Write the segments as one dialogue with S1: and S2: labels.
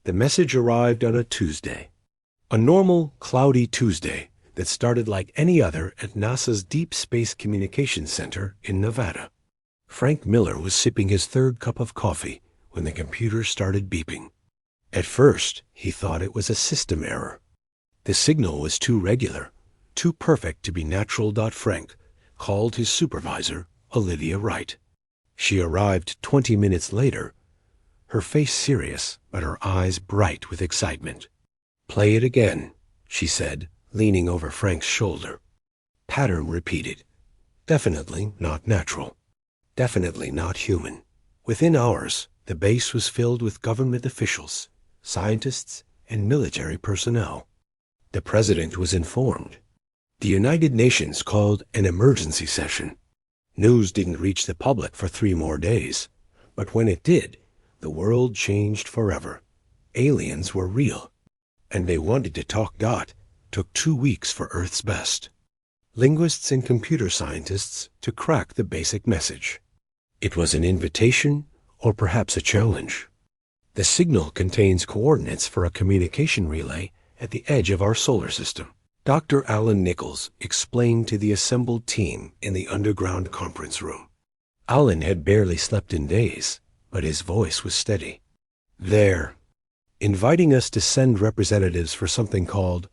S1: The message arrived on a Tuesday. A normal, cloudy Tuesday that started like any other at NASA's Deep Space Communications Center in Nevada. Frank Miller was sipping his third cup of coffee when the computer started beeping. At first, he thought it was a system error. The signal was too regular, too perfect to be natural. Frank called his supervisor, Olivia Wright. She arrived 20 minutes later, her face serious, but her eyes bright with excitement. "Play it again," she said, leaning over Frank's shoulder. Pattern repeated. Definitely not natural. Definitely not human. Within hours, the base was filled with government officials, scientists, and military personnel. The president was informed. The United Nations called an emergency session. News didn't reach the public for 3 more days, but when it did, the world changed forever. Aliens were real, and they wanted to talk. Took 2 weeks for Earth's best linguists and computer scientists to crack the basic message. It was an invitation, or perhaps a challenge. The signal contains coordinates for a communication relay at the edge of our solar system. Dr. Alan Nichols explained to the assembled team in the underground conference room. Alan had barely slept in days, but his voice was steady. "They're inviting us to send representatives for something called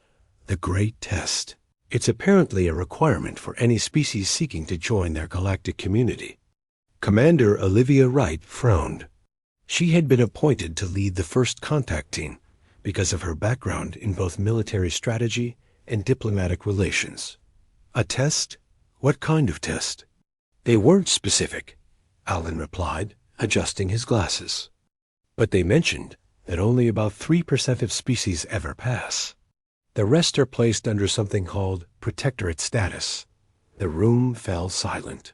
S1: the Great Test. It's apparently a requirement for any species seeking to join their galactic community." Commander Olivia Wright frowned. She had been appointed to lead the first contact team because of her background in both military strategy and diplomatic relations. "A test? What kind of test?" "They weren't specific," Alan replied, adjusting his glasses. "But they mentioned that only about 3% of species ever pass. The rest are placed under something called protectorate status." The room fell silent.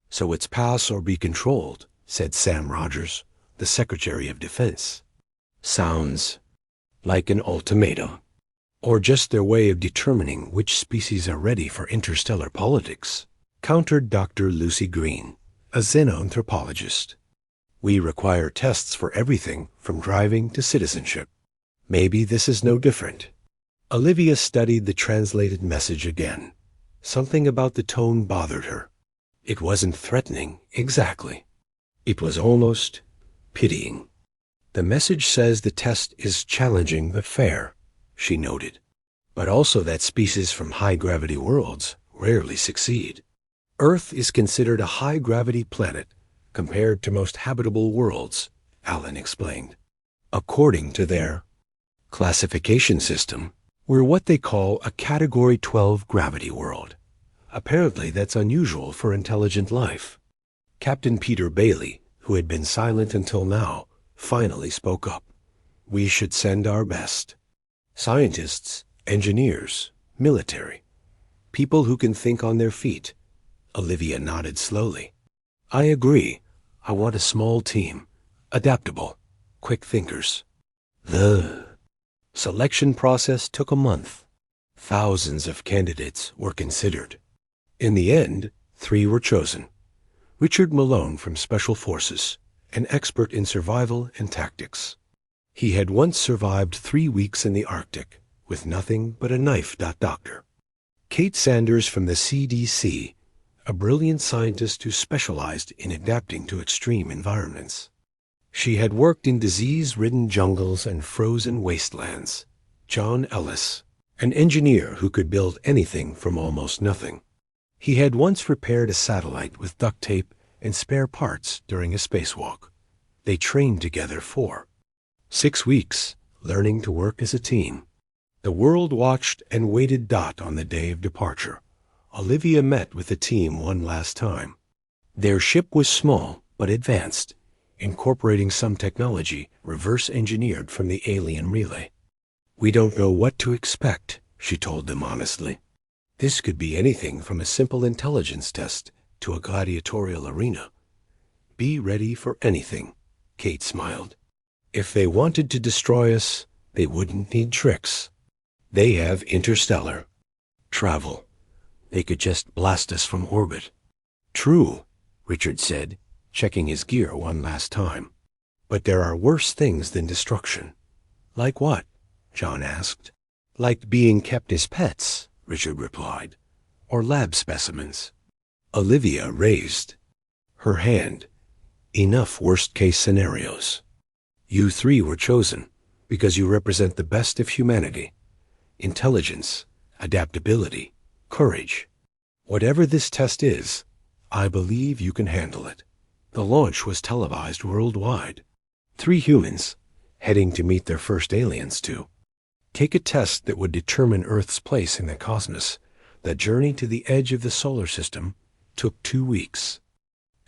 S1: "So it's pass or be controlled," said Sam Rogers, the Secretary of Defense. "Sounds like an ultimatum. Or just their way of determining which species are ready for interstellar politics," countered Dr. Lucy Green, a xenoanthropologist. "We require tests for everything from driving to citizenship. Maybe this is no different." Olivia studied the translated message again. Something about the tone bothered her. It wasn't threatening, exactly. It was almost pitying. "The message says the test is challenging but fair," she noted, "but also that species from high-gravity worlds rarely succeed. Earth is considered a high-gravity planet compared to most habitable worlds," Alan explained. "According to their classification system, we're what they call a Category 12 gravity world. Apparently that's unusual for intelligent life." Captain Peter Bailey, who had been silent until now, finally spoke up. "We should send our best. Scientists, engineers, military. People who can think on their feet." Olivia nodded slowly. "I agree. I want a small team. Adaptable. Quick thinkers." The selection process took a month. Thousands of candidates were considered. In the end, 3 were chosen. Richard Malone from Special Forces, an expert in survival and tactics. He had once survived 3 weeks in the Arctic with nothing but a knife. Doctor. Kate Sanders from the CDC, a brilliant scientist who specialized in adapting to extreme environments. She had worked in disease-ridden jungles and frozen wastelands. John Ellis, an engineer who could build anything from almost nothing. He had once repaired a satellite with duct tape and spare parts during a spacewalk. They trained together for 6 weeks, learning to work as a team. The world watched and waited. On the day of departure, Olivia met with the team one last time. Their ship was small but advanced, incorporating some technology reverse-engineered from the alien relay. "We don't know what to expect," she told them honestly. "This could be anything from a simple intelligence test to a gladiatorial arena. Be ready for anything," Kate smiled. "If they wanted to destroy us, they wouldn't need tricks. They have interstellar travel. They could just blast us from orbit." "True," Richard said, checking his gear one last time. "But there are worse things than destruction. Like what? John asked. Like being kept as pets, Richard replied, or lab specimens. Olivia raised her hand. Enough worst-case scenarios. You three were chosen because you represent the best of humanity. Intelligence, adaptability, courage. Whatever this test is, I believe you can handle it. The launch was televised worldwide. 3 humans, heading to meet their first aliens to take a test that would determine Earth's place in the cosmos. The journey to the edge of the solar system took 2 weeks.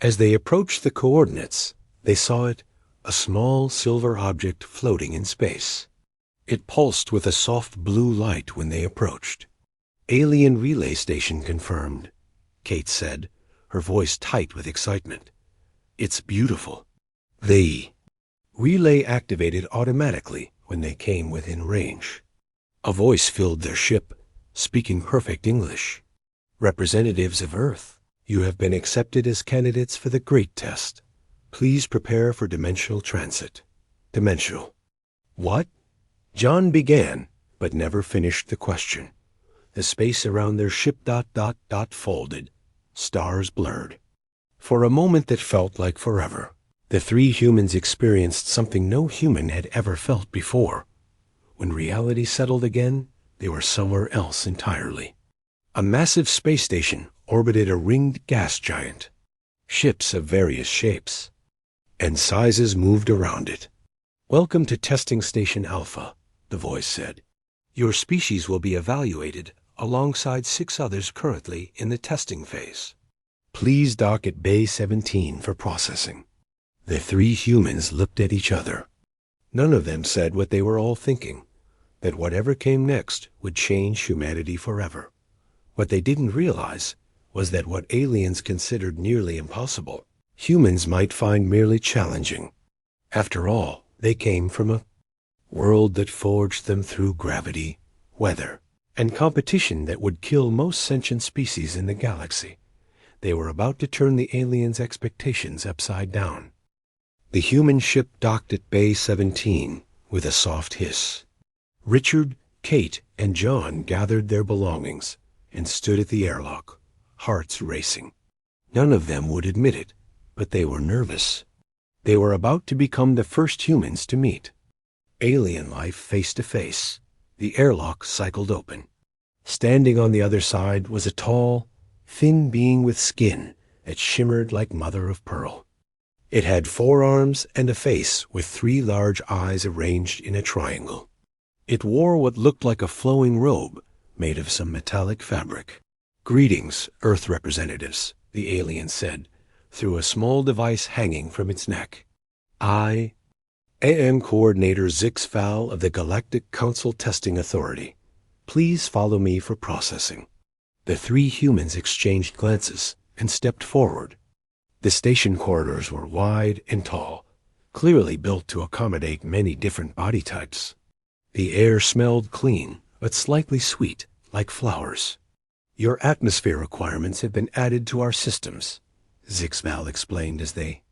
S1: As they approached the coordinates, they saw it, a small silver object floating in space. It pulsed with a soft blue light when they approached. Alien relay station confirmed, Kate said, her voice tight with excitement. It's beautiful. The relay activated automatically when they came within range. A voice filled their ship, speaking perfect English. Representatives of Earth, you have been accepted as candidates for the Great Test. Please prepare for dimensional transit. Dimensional. What? John began, but never finished the question. The space around their ship ... folded. Stars blurred. For a moment that felt like forever, the 3 humans experienced something no human had ever felt before. When reality settled again, they were somewhere else entirely. A massive space station orbited a ringed gas giant. Ships of various shapes and sizes moved around it. Welcome to Testing Station Alpha, the voice said. Your species will be evaluated alongside 6 others currently in the testing phase. Please dock at Bay 17 for processing. The 3 humans looked at each other. None of them said what they were all thinking, that whatever came next would change humanity forever. What they didn't realize was that what aliens considered nearly impossible, humans might find merely challenging. After all, they came from a world that forged them through gravity, weather, and competition that would kill most sentient species in the galaxy. They were about to turn the aliens' expectations upside down. The human ship docked at Bay 17 with a soft hiss. Richard, Kate, and John gathered their belongings and stood at the airlock, hearts racing. None of them would admit it, but they were nervous. They were about to become the first humans to meet alien life face to face. The airlock cycled open. Standing on the other side was a tall, thin being with skin that shimmered like mother of pearl. It had 4 arms and a face with 3 large eyes arranged in a triangle. It wore what looked like a flowing robe made of some metallic fabric. Greetings, Earth representatives, the alien said, through a small device hanging from its neck. I am Coordinator Zix Val of the Galactic Council Testing Authority. Please follow me for processing. The 3 humans exchanged glances and stepped forward. The station corridors were wide and tall, clearly built to accommodate many different body types. The air smelled clean, but slightly sweet, like flowers. Your atmosphere requirements have been added to our systems, Zixval explained as they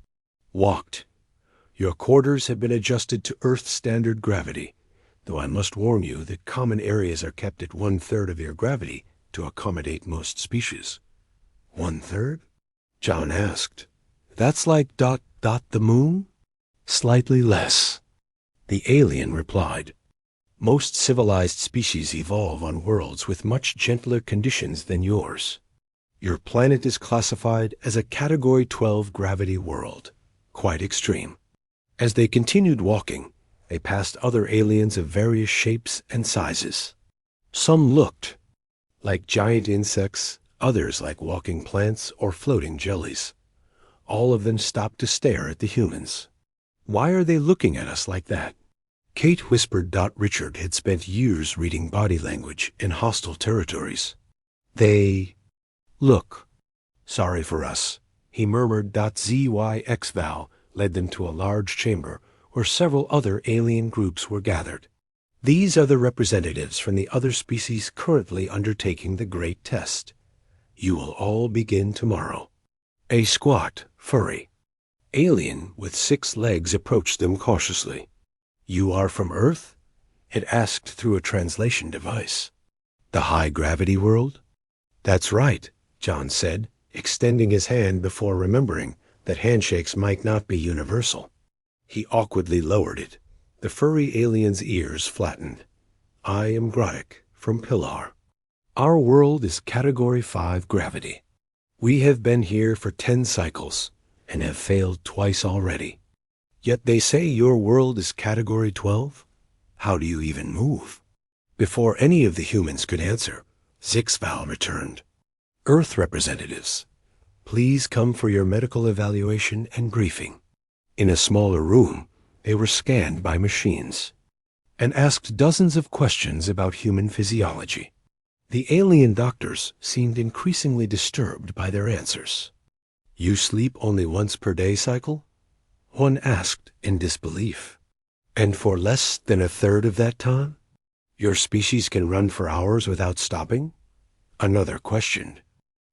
S1: walked. Your quarters have been adjusted to Earth standard gravity, though I must warn you that common areas are kept at 1/3 of your gravity to accommodate most species. 1/3? John asked. That's like ... the moon? Slightly less, the alien replied. Most civilized species evolve on worlds with much gentler conditions than yours. Your planet is classified as a Category 12 gravity world, quite extreme. As they continued walking, they passed other aliens of various shapes and sizes. Some looked like giant insects, others like walking plants or floating jellies. All of them stopped to stare at the humans. Why are they looking at us like that? Kate whispered. Richard had spent years reading body language in hostile territories. They look sorry for us, he murmured. ZYXVal led them to a large chamber where several other alien groups were gathered. These are the representatives from the other species currently undertaking the Great Test. You will all begin tomorrow. A squat, furry alien with 6 legs approached them cautiously. You are from Earth? it asked through a translation device. The high-gravity world? That's right, John said, extending his hand before remembering that handshakes might not be universal. He awkwardly lowered it. The furry alien's ears flattened. I am Graddock, from Pilar. Our world is Category 5 gravity. We have been here for 10 cycles and have failed twice already. Yet they say your world is Category 12? How do you even move? Before any of the humans could answer, HFY returned. Earth representatives, please come for your medical evaluation and briefing. In a smaller room, they were scanned by machines and asked dozens of questions about human physiology. The alien doctors seemed increasingly disturbed by their answers. You sleep only once per day cycle? One asked in disbelief. And for less than a third of that time? Your species can run for hours without stopping? Another questioned.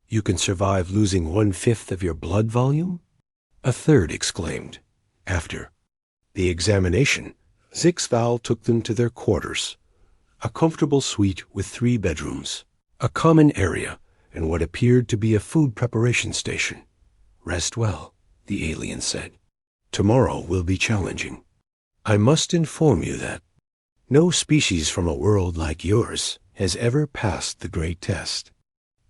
S1: You can survive losing 1/5 of your blood volume? A third exclaimed. After the examination, HFY took them to their quarters, a comfortable suite with 3 bedrooms, a common area, and what appeared to be a food preparation station. Rest well, the alien said. Tomorrow will be challenging. I must inform you that no species from a world like yours has ever passed the great test.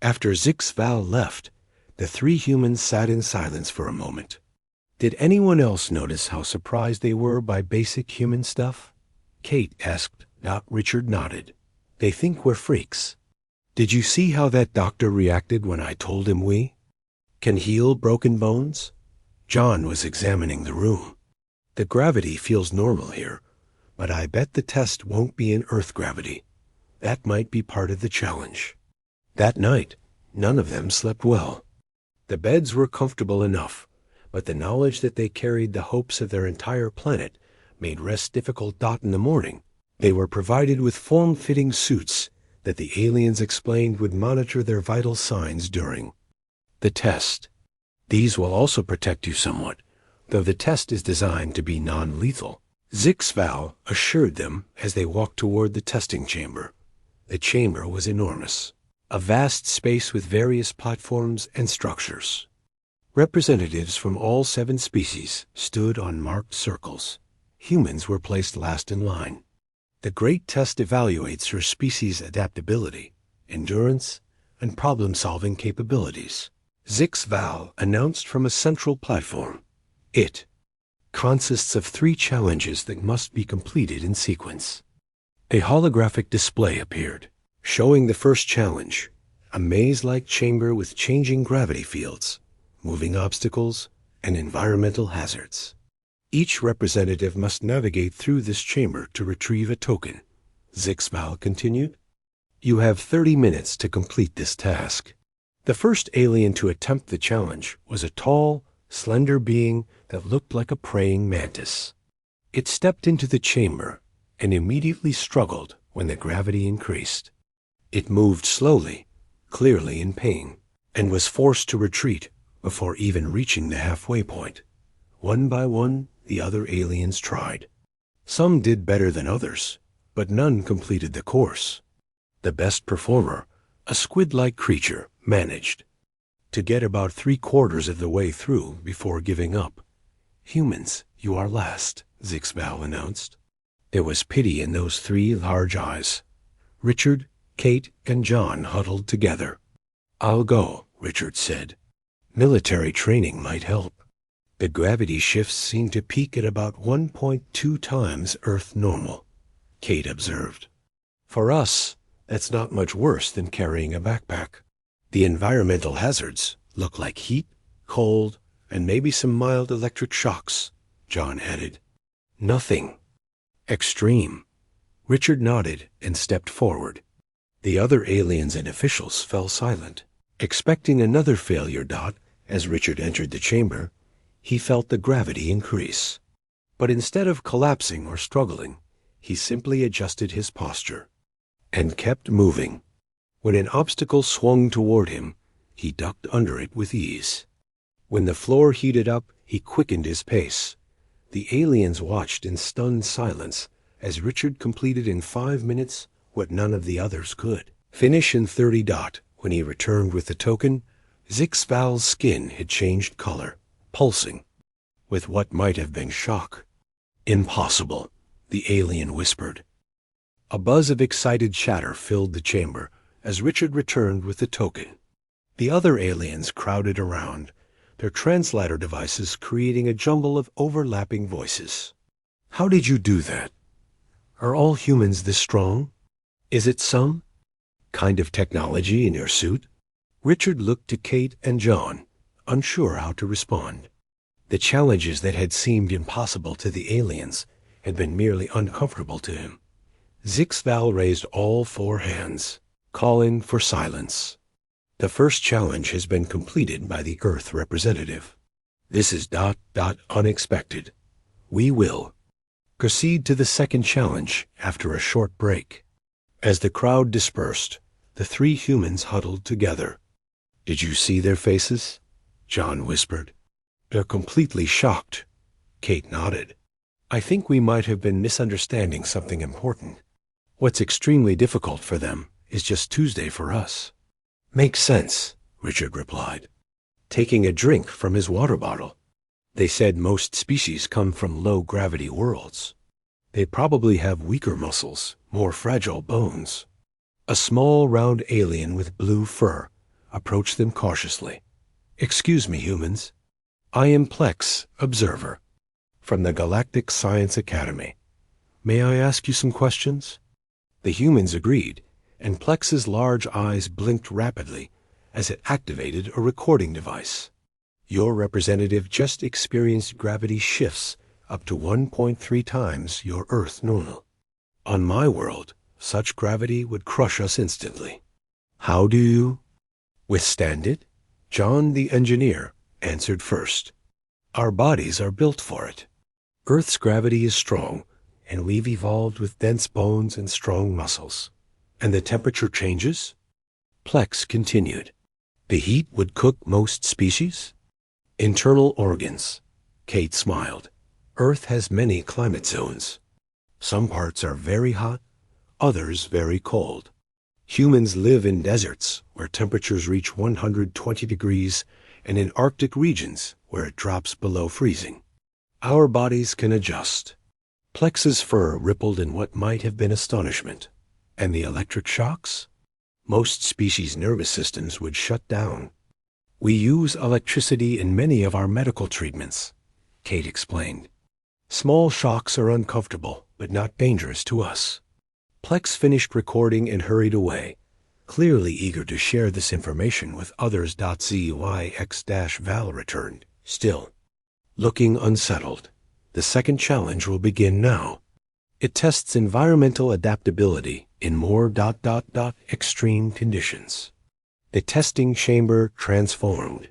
S1: After HFY left, the 3 humans sat in silence for a moment. Did anyone else notice how surprised they were by basic human stuff? Kate asked. Richard nodded. They think we're freaks. Did you see how that doctor reacted when I told him we can heal broken bones? John was examining the room. The gravity feels normal here, but I bet the test won't be in Earth gravity. That might be part of the challenge. That night, none of them slept well. The beds were comfortable enough, but the knowledge that they carried the hopes of their entire planet made rest difficult. In the morning, they were provided with form-fitting suits that the aliens explained would monitor their vital signs during the test. These will also protect you somewhat, though the test is designed to be non-lethal, HFY assured them as they walked toward the testing chamber. The chamber was enormous, a vast space with various platforms and structures. Representatives from all 7 species stood on marked circles. Humans were placed last in line. The great test evaluates your species' adaptability, endurance, and problem-solving capabilities. HFY announced from a central platform. It consists of 3 challenges that must be completed in sequence. A holographic display appeared, showing the first challenge, a maze-like chamber with changing gravity fields, moving obstacles, and environmental hazards. Each representative must navigate through this chamber to retrieve a token. HFY continued. You have 30 minutes to complete this task. The first alien to attempt the challenge was a tall, slender being that looked like a praying mantis. It stepped into the chamber and immediately struggled when the gravity increased. It moved slowly, clearly in pain, and was forced to retreat before even reaching the halfway point. One by one, the other aliens tried. Some did better than others, but none completed the course. The best performer, a squid-like creature, managed to get about 3/4 of the way through before giving up. Humans, you are last, HFY announced. There was pity in those 3 large eyes. Richard, Kate, and John huddled together. I'll go, Richard said. Military training might help. The gravity shifts seem to peak at about 1.2 times Earth normal, Kate observed. For us, that's not much worse than carrying a backpack. The environmental hazards look like heat, cold, and maybe some mild electric shocks, John added. Nothing extreme. Richard nodded and stepped forward. The other aliens and officials fell silent, expecting another failure. As Richard entered the chamber, he felt the gravity increase. But instead of collapsing or struggling, he simply adjusted his posture and kept moving. When an obstacle swung toward him, he ducked under it with ease. When the floor heated up, he quickened his pace. The aliens watched in stunned silence as Richard completed in 5 minutes what none of the others could. Finish in 30. When he returned with the token, Zixval's skin had changed color, pulsing, with what might have been shock. Impossible, the alien whispered. A buzz of excited chatter filled the chamber as Richard returned with the token. The other aliens crowded around, their translator devices creating a jungle of overlapping voices. How did you do that? Are all humans this strong? Is it some kind of technology in your suit? Richard looked to Kate and John, unsure how to respond. The challenges that had seemed impossible to the aliens had been merely uncomfortable to him. Zixval raised all 4 hands, calling for silence. The first challenge has been completed by the Earth representative. This is ... unexpected. We will proceed to the second challenge after a short break. As the crowd dispersed, the 3 humans huddled together. Did you see their faces? John whispered. They're completely shocked. Kate nodded. I think we might have been misunderstanding something important. What's extremely difficult for them is just Tuesday for us. Makes sense, Richard replied, taking a drink from his water bottle. They said most species come from low-gravity worlds. They probably have weaker muscles, more fragile bones. A small, round alien with blue fur approached them cautiously. Excuse me, humans. I am Plex, Observer, from the Galactic Science Academy. May I ask you some questions? The humans agreed, and Plex's large eyes blinked rapidly as it activated a recording device. Your representative just experienced gravity shifts up to 1.3 times your Earth normal. On my world, such gravity would crush us instantly. How do you withstand it? John the engineer answered first. Our bodies are built for it. Earth's gravity is strong, and we've evolved with dense bones and strong muscles. And the temperature changes? Plex continued. The heat would cook most species? Internal organs. Kate smiled. Earth has many climate zones. Some parts are very hot, others very cold. Humans live in deserts where temperatures reach 120 degrees and in Arctic regions where it drops below freezing. Our bodies can adjust. Plex's fur rippled in what might have been astonishment. And the electric shocks? Most species' nervous systems would shut down. We use electricity in many of our medical treatments, Kate explained. Small shocks are uncomfortable, but not dangerous to us. Plex finished recording and hurried away, clearly eager to share this information with others. ZYX-Val returned, still looking unsettled. The second challenge will begin now. It tests environmental adaptability in more ... extreme conditions. The testing chamber transformed.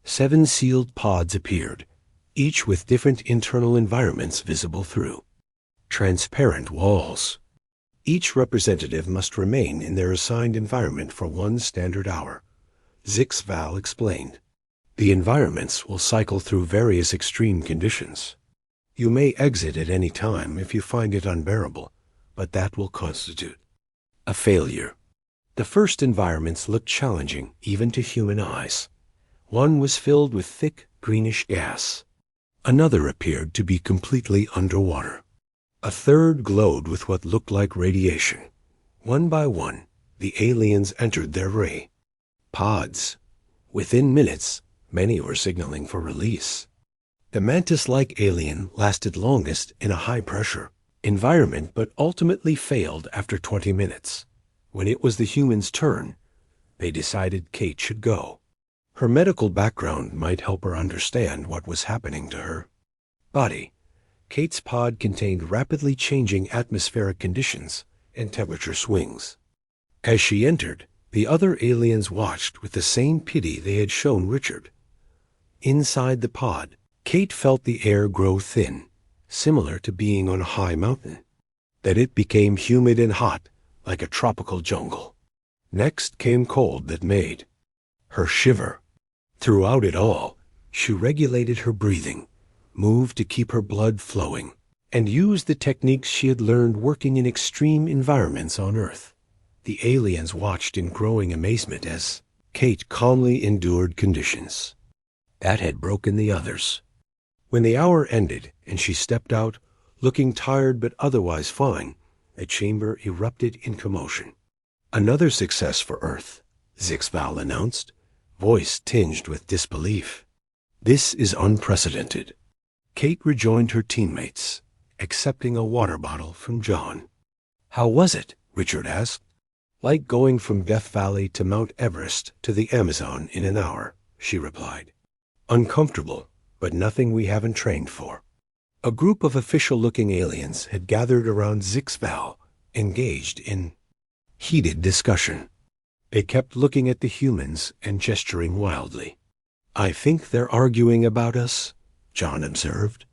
S1: 7 sealed pods appeared, each with different internal environments visible through transparent walls. Each representative must remain in their assigned environment for 1 standard hour. Zixval explained. The environments will cycle through various extreme conditions. You may exit at any time if you find it unbearable, but that will constitute a failure. The first environments looked challenging even to human eyes. One was filled with thick, greenish gas. Another appeared to be completely underwater. A third glowed with what looked like radiation. One by one, the aliens entered their ray pods. Within minutes, many were signaling for release. The mantis-like alien lasted longest in a high-pressure environment but ultimately failed after 20 minutes. When it was the humans' turn, they decided Kate should go. Her medical background might help her understand what was happening to her body. Kate's pod contained rapidly changing atmospheric conditions and temperature swings. As she entered, the other aliens watched with the same pity they had shown Richard. Inside the pod, Kate felt the air grow thin, similar to being on a high mountain. Then it became humid and hot, like a tropical jungle. Next came cold that made her shiver. Throughout it all, she regulated her breathing, moved to keep her blood flowing. and used the techniques she had learned working in extreme environments on Earth. The aliens watched in growing amazement as Kate calmly endured conditions that had broken the others. When the hour ended and she stepped out, looking tired but otherwise fine, the chamber erupted in commotion. "Another success for Earth," ZXVAL announced, voice tinged with disbelief. "This is unprecedented." Kate rejoined her teammates, accepting a water bottle from John. "How was it?" Richard asked. "Like going from Death Valley to Mount Everest to the Amazon in an hour," she replied. "Uncomfortable, but nothing we haven't trained for." A group of official-looking aliens had gathered around ZXVAL, engaged in heated discussion. They kept looking at the humans and gesturing wildly. "I think they're arguing about us," John observed.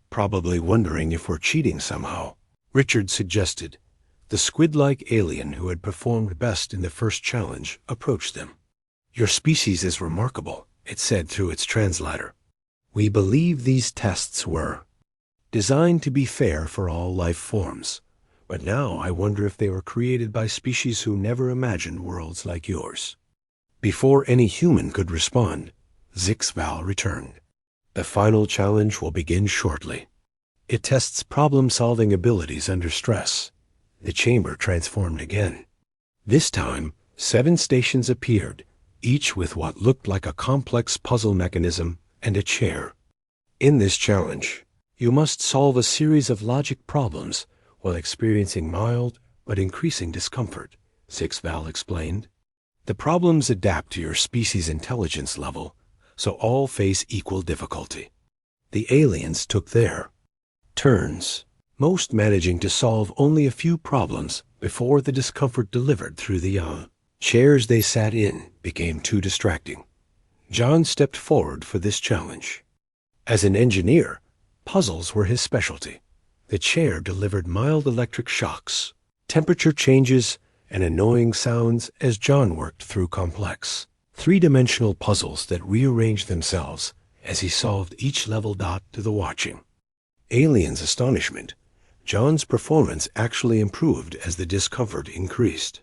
S1: "Probably wondering if we're cheating somehow," Richard suggested. The squid-like alien who had performed best in the first challenge approached them. "Your species is remarkable," it said through its translator. "We believe these tests were designed to be fair for all life forms. But now I wonder if they were created by species who never imagined worlds like yours." Before any human could respond, ZXVAL returned. "The final challenge will begin shortly. It tests problem-solving abilities under stress." The chamber transformed again. This time, 7 stations appeared, each with what looked like a complex puzzle mechanism and a chair. "In this challenge, you must solve a series of logic problems while experiencing mild but increasing discomfort," ZXVAL explained. "The problems adapt to your species' intelligence level, so all face equal difficulty." The aliens took their turns, most managing to solve only a few problems before the discomfort delivered through the chairs they sat in became too distracting. John stepped forward for this challenge. As an engineer, puzzles were his specialty. The chair delivered mild electric shocks, temperature changes, and annoying sounds as John worked through complex, 3-dimensional puzzles that rearranged themselves as he solved each level dot to the watching. Alien's astonishment, John's performance actually improved as the discomfort increased.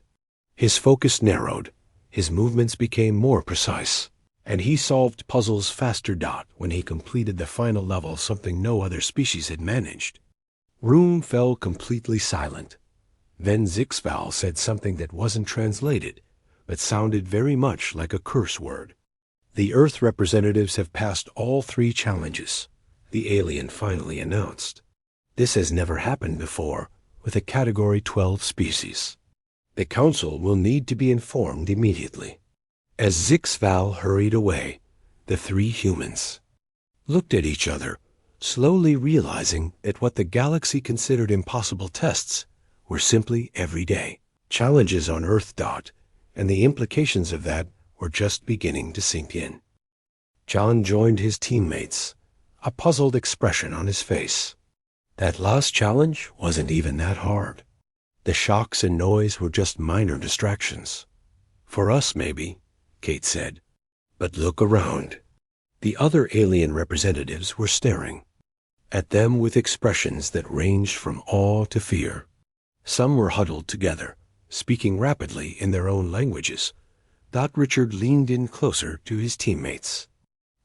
S1: His focus narrowed, his movements became more precise, and he solved puzzles faster when he completed the final level, something no other species had managed. Room fell completely silent. Then ZXVAL said something that wasn't translated, but sounded very much like a curse word. "The Earth representatives have passed all 3 challenges," the alien finally announced. "This has never happened before with a Category 12 species. The Council will need to be informed immediately." As ZXVAL hurried away, the 3 humans looked at each other, slowly realizing that what the galaxy considered impossible tests were simply everyday challenges on Earth. And the implications of that were just beginning to sink in. John joined his teammates, a puzzled expression on his face. That last challenge wasn't even that hard. The shocks and noise were just minor distractions. "For us, maybe," Kate said. "But look around." The other alien representatives were staring at them with expressions that ranged from awe to fear. Some were huddled together, speaking rapidly in their own languages. Richard leaned in closer to his teammates.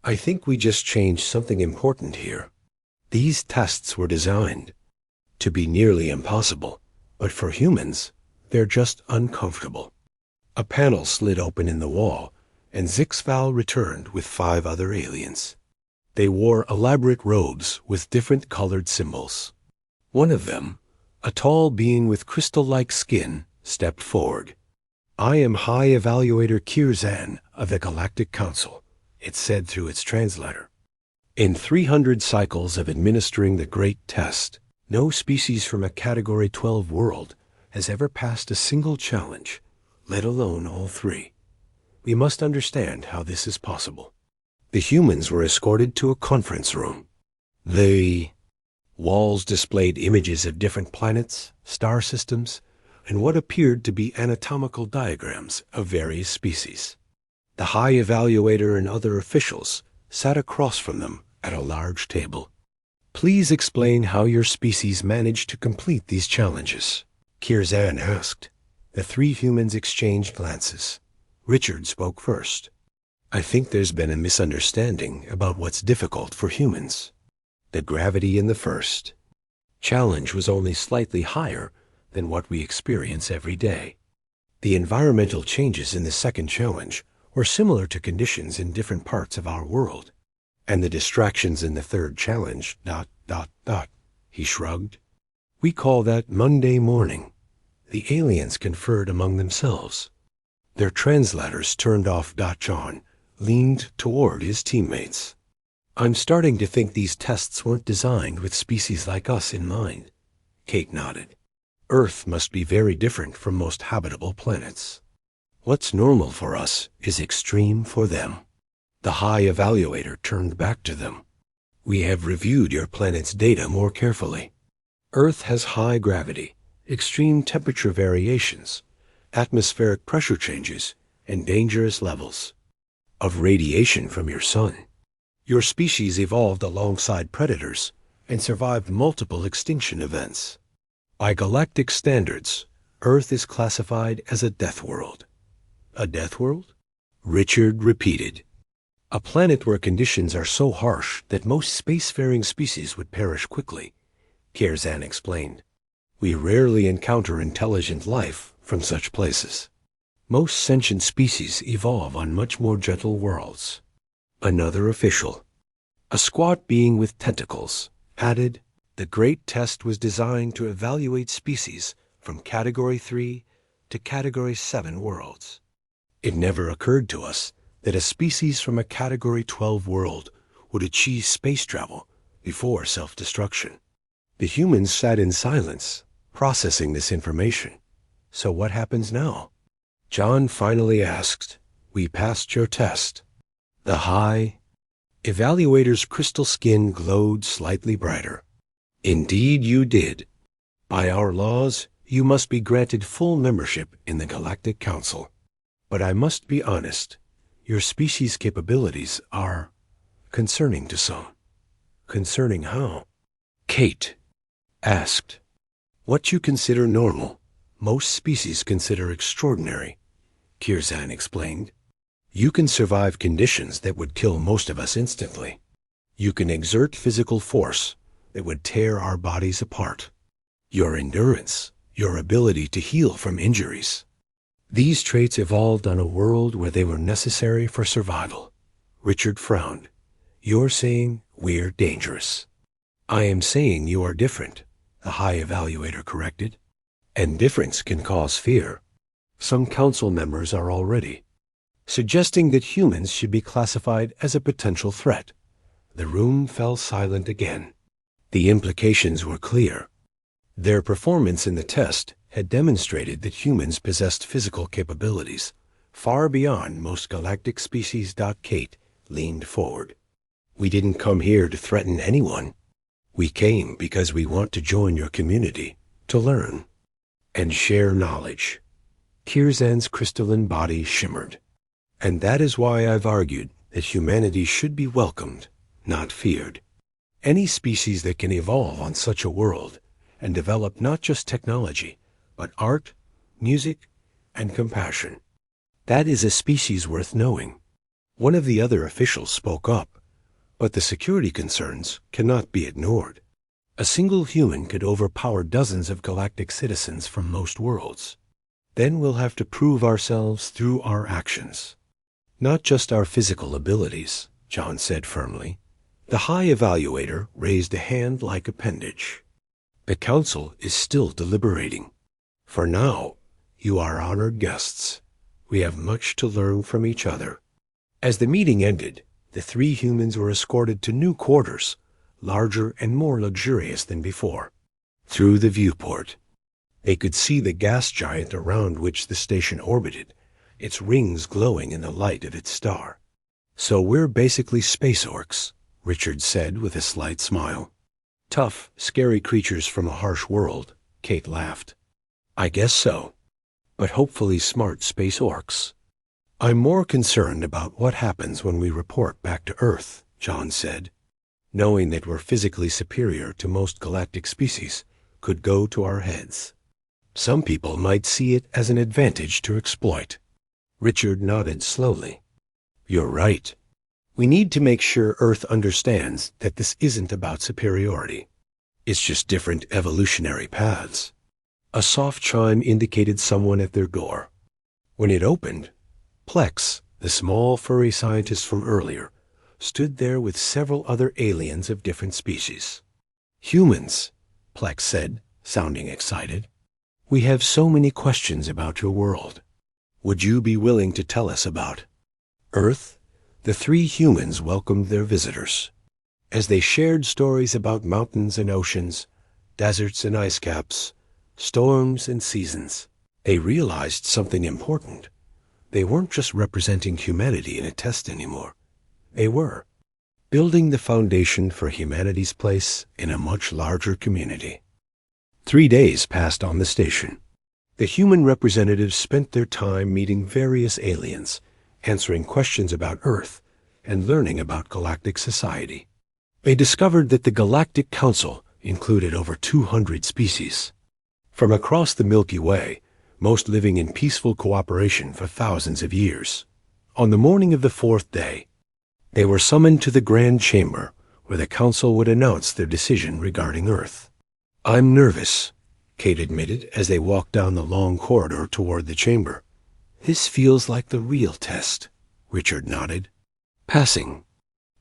S1: "I think we just changed something important here. These tests were designed to be nearly impossible, but for humans, they're just uncomfortable." A panel slid open in the wall, and ZXVAL returned with 5 other aliens. They wore elaborate robes with different colored symbols. One of them, a tall being with crystal-like skin, stepped forward. "I am High Evaluator Kirzan of the Galactic Council," it said through its translator. "In 300 cycles of administering the Great Test, no species from a Category 12 world has ever passed a single challenge, let alone all 3. We must understand how this is possible." The humans were escorted to a conference room. The walls displayed images of different planets, star systems, and what appeared to be anatomical diagrams of various species. The High Evaluator and other officials sat across from them at a large table. Please explain how your species managed to complete these challenges, Kirzan asked. The three humans exchanged glances. Richard spoke first. I think there's been a misunderstanding about what's difficult for humans. The gravity in the first challenge was only slightly higher than what we experience every day. The environmental changes in the second challenge were similar to conditions in different parts of our world. And the distractions in the third challenge, ... He shrugged. We call that Monday morning. The aliens conferred among themselves. Their translators turned off. John leaned toward his teammates. I'm starting to think these tests weren't designed with species like us in mind. Kate nodded. Earth must be very different from most habitable planets. What's normal for us is extreme for them. The High Evaluator turned back to them. We have reviewed your planet's data more carefully. Earth has high gravity, extreme temperature variations, atmospheric pressure changes, and dangerous levels of radiation from your sun. Your species evolved alongside predators and survived multiple extinction events. By galactic standards, Earth is classified as a death world. A death world? Richard repeated. A planet where conditions are so harsh that most spacefaring species would perish quickly, Kirzan explained. We rarely encounter intelligent life from such places. Most sentient species evolve on much more gentle worlds. Another official, a squat being with tentacles, added, the great test was designed to evaluate species from Category 3 to Category 7 worlds. It never occurred to us that a species from a Category 12 world would achieve space travel before self-destruction. The humans sat in silence, processing this information. So what happens now? John finally asked. We passed your test. The High Evaluator's crystal skin glowed slightly brighter. Indeed you did. By our laws, you must be granted full membership in the Galactic Council. But I must be honest, your species' capabilities are concerning to some. Concerning how? Kate asked. What you consider normal, most species consider extraordinary, Kirzan explained. You can survive conditions that would kill most of us instantly. You can exert physical force that would tear our bodies apart. Your endurance, your ability to heal from injuries. These traits evolved on a world where they were necessary for survival. Richard frowned. You're saying we're dangerous. I am saying you are different, the High Evaluator corrected. And difference can cause fear. Some council members are already suggesting that humans should be classified as a potential threat. The room fell silent again. The implications were clear. Their performance in the test had demonstrated that humans possessed physical capabilities far beyond most galactic species. Kate leaned forward. We didn't come here to threaten anyone. We came because we want to join your community, to learn and share knowledge. Kirzan's crystalline body shimmered. And that is why I've argued that humanity should be welcomed, not feared. Any species that can evolve on such a world and develop not just technology, but art, music, and compassion. That is a species worth knowing. One of the other officials spoke up, but the security concerns cannot be ignored. A single human could overpower dozens of galactic citizens from most worlds. Then we'll have to prove ourselves through our actions. Not just our physical abilities, John said firmly. The High Evaluator raised a hand like appendage. The Council is still deliberating. For now, you are honored guests. We have much to learn from each other. As the meeting ended, the three humans were escorted to new quarters, larger and more luxurious than before. Through the viewport, they could see the gas giant around which the station orbited, its rings glowing in the light of its star. So we're basically Space Orcs, Richard said with a slight smile. Tough, scary creatures from a harsh world, Kate laughed. I guess so. But hopefully smart Space Orcs. I'm more concerned about what happens when we report back to Earth, John said. Knowing that we're physically superior to most galactic species could go to our heads. Some people might see it as an advantage to exploit. Richard nodded slowly. You're right. We need to make sure Earth understands that this isn't about superiority. It's just different evolutionary paths. A soft chime indicated someone at their door. When it opened, Plex, the small furry scientist from earlier, stood there with several other aliens of different species. Humans, Plex said, sounding excited. We have so many questions about your world. Would you be willing to tell us about Earth? The three humans welcomed their visitors. As they shared stories about mountains and oceans, deserts and ice caps, storms and seasons, they realized something important. They weren't just representing humanity in a test anymore. They were building the foundation for humanity's place in a much larger community. 3 days passed on the station. The human representatives spent their time meeting various aliens, answering questions about Earth, and learning about galactic society. They discovered that the Galactic Council included over 200 species. From across the Milky Way, most living in peaceful cooperation for thousands of years. On the morning of the 4th day, they were summoned to the Grand Chamber, where the Council would announce their decision regarding Earth. I'm nervous, Kate admitted as they walked down the long corridor toward the chamber. This feels like the real test, Richard nodded. Passing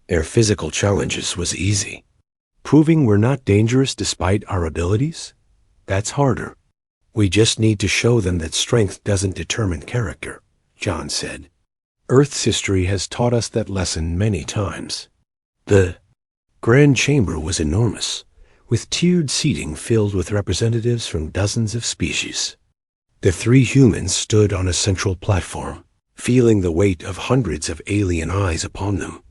S1: their physical challenges was easy. Proving we're not dangerous despite our abilities? That's harder. We just need to show them that strength doesn't determine character, John said. Earth's history has taught us that lesson many times. The Grand Chamber was enormous, with tiered seating filled with representatives from dozens of species. The three humans stood on a central platform, feeling the weight of hundreds of alien eyes upon them.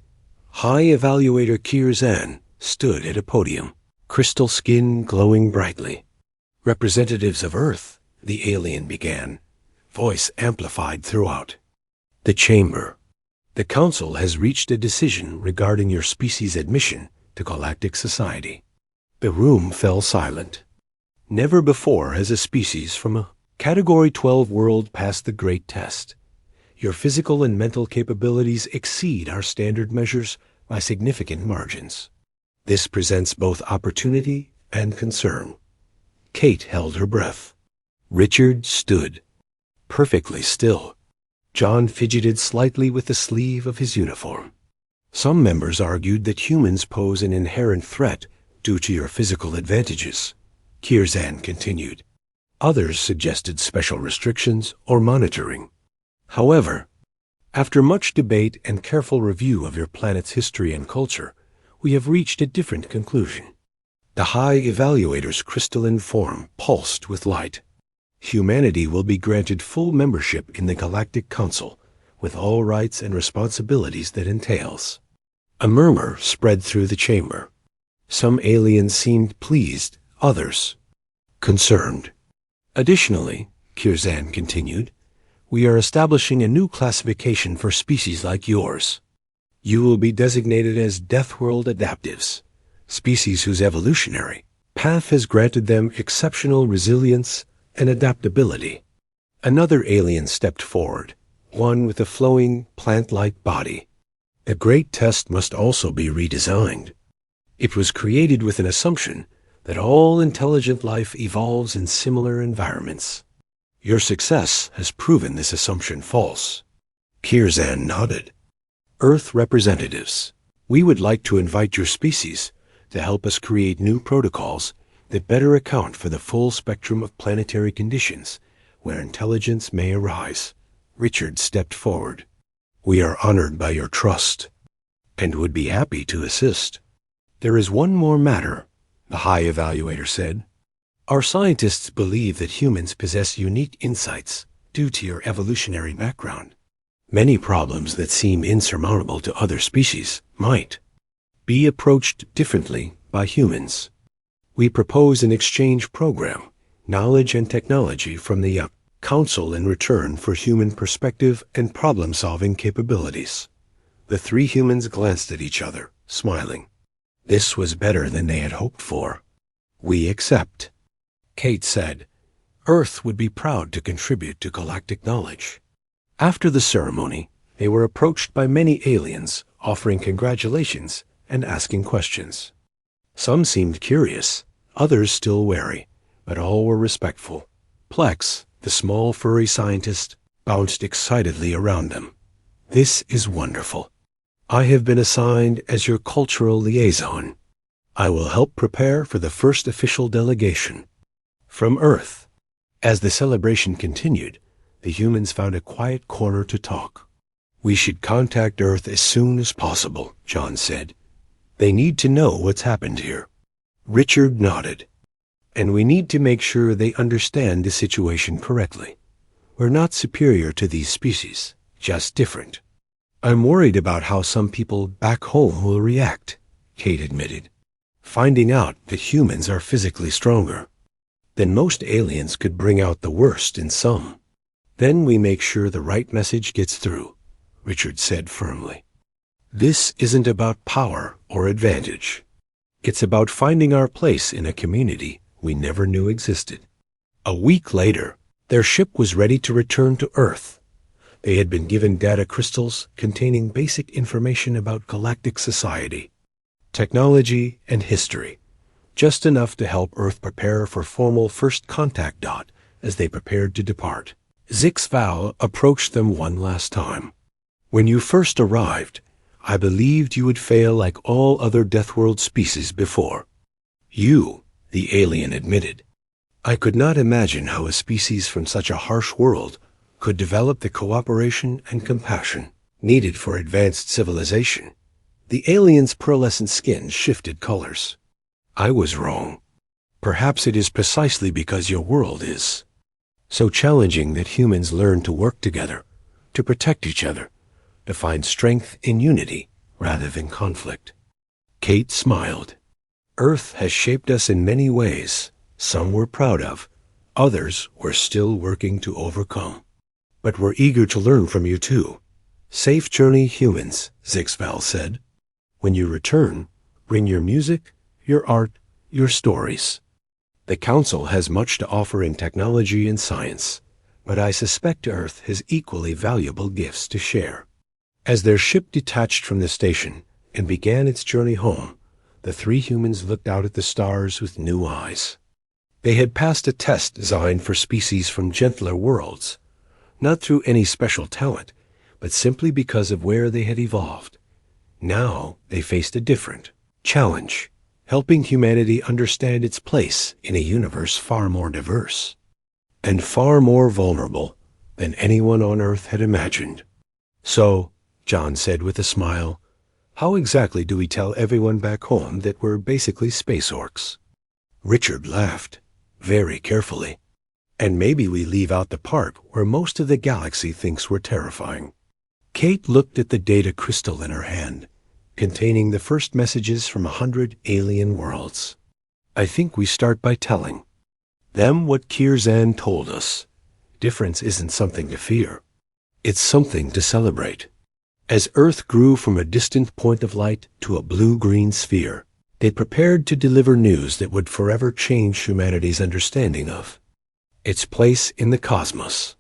S1: High Evaluator Kirzan stood at a podium, crystal skin glowing brightly. Representatives of Earth, the alien began, voice amplified throughout. The Chamber. The Council has reached a decision regarding your species' admission to galactic society. The room fell silent. Never before has a species from a Category 12 world passed the great test. Your physical and mental capabilities exceed our standard measures by significant margins. This presents both opportunity and concern. Kate held her breath. Richard stood, perfectly still. John fidgeted slightly with the sleeve of his uniform. Some members argued that humans pose an inherent threat due to your physical advantages, Kirzan continued. Others suggested special restrictions or monitoring. However, after much debate and careful review of your planet's history and culture, we have reached a different conclusion. The High Evaluator's crystalline form pulsed with light. Humanity will be granted full membership in the Galactic Council, with all rights and responsibilities that entails. A murmur spread through the chamber. Some aliens seemed pleased, others concerned. Additionally, Kirzan continued, we are establishing a new classification for species like yours. You will be designated as Deathworld adaptives, species whose evolutionary path has granted them exceptional resilience and adaptability. Another alien stepped forward, one with a flowing, plant-like body. The great test must also be redesigned. It was created with an assumption that all intelligent life evolves in similar environments. Your success has proven this assumption false. Kirzan nodded. Earth representatives, we would like to invite your species to help us create new protocols that better account for the full spectrum of planetary conditions where intelligence may arise. Richard stepped forward. We are honored by your trust and would be happy to assist. There is one more matter, the High Evaluator said. Our scientists believe that humans possess unique insights due to your evolutionary background. Many problems that seem insurmountable to other species might be approached differently by humans. We propose an exchange program, knowledge and technology from the Council in return for human perspective and problem-solving capabilities. The three humans glanced at each other, smiling. This was better than they had hoped for. "We accept," Kate said. Earth would be proud to contribute to galactic knowledge. After the ceremony, they were approached by many aliens, offering congratulations and asking questions. Some seemed curious, others still wary, but all were respectful. Plex, the small furry scientist, bounced excitedly around them. "This is wonderful. I have been assigned as your cultural liaison. I will help prepare for the first official delegation from Earth." As the celebration continued, the humans found a quiet corner to talk. "We should contact Earth as soon as possible," John said. "They need to know what's happened here." Richard nodded. "And we need to make sure they understand the situation correctly. We're not superior to these species, just different." "I'm worried about how some people back home will react," Kate admitted, "finding out that humans are physically stronger. Then most aliens could bring out the worst in some. Then we make sure the right message gets through," Richard said firmly. "This isn't about power or advantage. It's about finding our place in a community we never knew existed." A week later, their ship was ready to return to Earth. They had been given data crystals containing basic information about galactic society, technology, and history, just enough to help Earth prepare for formal first contact. As they prepared to depart, ZXVAL approached them one last time. "When you first arrived, I believed you would fail like all other Deathworld species before." "You," the alien admitted. "I could not imagine how a species from such a harsh world could develop the cooperation and compassion needed for advanced civilization." The alien's pearlescent skin shifted colors. "I was wrong. Perhaps it is precisely because your world is so challenging that humans learn to work together, to protect each other, to find strength in unity rather than conflict." Kate smiled. "Earth has shaped us in many ways. Some we're proud of, others we're still working to overcome. But we're eager to learn from you too. Safe journey, humans," ZXVAL said. "When you return, bring your music, your art, your stories. The Council has much to offer in technology and science, but I suspect Earth has equally valuable gifts to share." As their ship detached from the station and began its journey home, the three humans looked out at the stars with new eyes. They had passed a test designed for species from gentler worlds, not through any special talent, but simply because of where they had evolved. Now they faced a different challenge, helping humanity understand its place in a universe far more diverse and far more vulnerable than anyone on Earth had imagined. "So," John said with a smile, "how exactly do we tell everyone back home that we're basically Space Orcs?" Richard laughed, very carefully. "And maybe we leave out the part where most of the galaxy thinks we're terrifying." Kate looked at the data crystal in her hand, containing the first messages from 100 alien worlds. "I think we start by telling them what Kirzan told us. Difference isn't something to fear. It's something to celebrate." As Earth grew from a distant point of light to a blue-green sphere, they prepared to deliver news that would forever change humanity's understanding of its place in the cosmos.